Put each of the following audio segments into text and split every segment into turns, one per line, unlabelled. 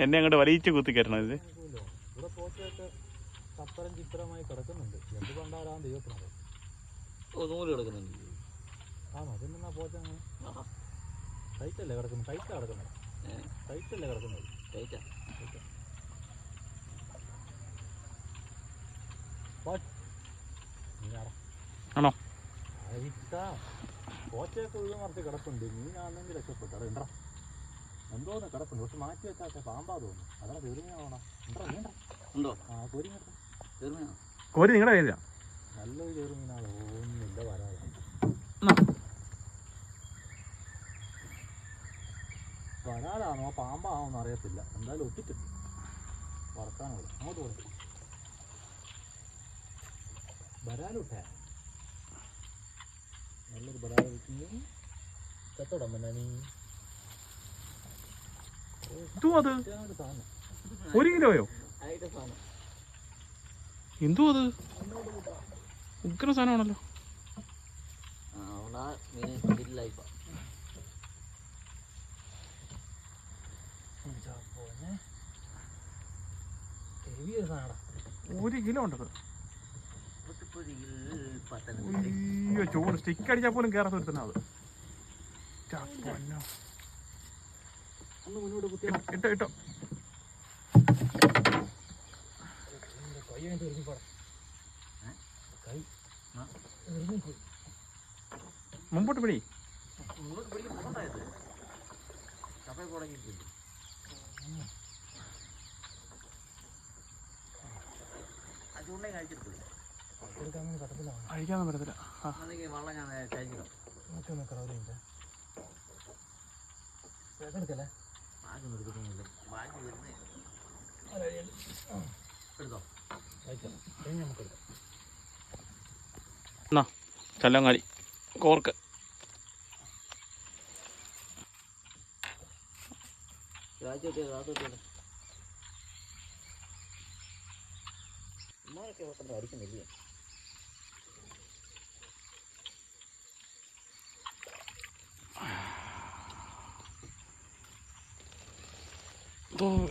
എന്നെ അങ്ങോട്ട് വലിച്ചു കുത്തിക്കയറണം ഇത്.
ഇവിടെ പോച്ചയൊക്കെ ചപ്പരം ചിത്രമായി കിടക്കുന്നുണ്ട്. എന്ത് കൊണ്ടാരാ ദൈവത്തിനത്
നൂല് കിടക്കുന്നുണ്ട്.
ആണോ? അതെന്നാ പോച്ച അങ്ങനെ ടൈറ്റല്ലേ കിടക്കുന്നത്? ടൈറ്റാ കിടക്കുന്നത്? ടൈറ്റല്ലേ കിടക്കുന്നത്?
ടൈറ്റാ.
ആണോ?
പോച്ചയൊക്കെ ഉള്ള മറച്ച് കിടപ്പുണ്ട്. മീനാണെങ്കിൽ രക്ഷപ്പെട്ടു. അവിടെ ഉണ്ടോ? എന്തോന്ന് കിടപ്പുണ്ട്. പക്ഷെ മാറ്റി വെച്ചാൽ പാമ്പാ തോന്നുന്നു. അതാണ് ചെറുമീനാണോ?
ഉണ്ടോ?
ആ കോരി നിർത്താം.
ചെറുമീനാണോ?
കോരി നിങ്ങളുടെ കയ്യിലാ?
നല്ലൊരു ചെറുമീനാണോ? ഒന്നുമില്ല വരാതെ. വരാലാണോ പാമ്പാണോ എന്ന് അറിയത്തില്ല. എന്തായാലും ഒത്തിട്ടുണ്ട്. വറക്കാനോ അങ്ങോട്ട് കൊടുക്കും. വരാലുട്ടേ നല്ലൊരു വരാൽ കത്തോടാൻ പറ്റാ നീ.
അത് 1 കിലോയോ? എന്തോ അത് ഉഗ്ര സാധനമാണല്ലോ. ഒരു കിലോ ഉണ്ടത്. അയ്യോ ചൂട് സ്റ്റിക്ക് അടിച്ചാൽ പോലും കയറാത്ത ഒരുത്തനാ അത്. ഇട്ടോ ഇട്ടോ മുമ്പോട്ട് പിടി. അഴിക്കാനൊന്നും പറ്റത്തില്ല. ചല്ലങ്ങാടി കോർക്ക്.
അടിക്കുന്നില്ലേ?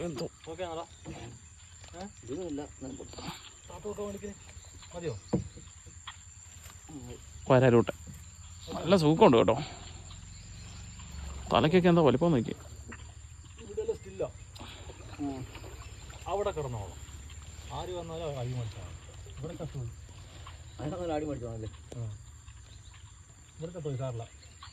എന്തോ
മതിയോ?
വരാലൂട്ടെ നല്ല സുഖമുണ്ട് കേട്ടോ. തലക്കൊക്കെ എന്താ വലിപ്പം നോക്കി.
ഇവിടെ സ്റ്റില്ല. അവിടെ കിടന്നോളാം. ആര് വന്നാലും അടി മടിച്ചാണ്. ഇവിടെ കത്തുപോയി.
അതിനൊന്നും അടി മടിച്ചോണല്ലേ?
ഇവിടെ കത്തുപോയി സാറില്ല.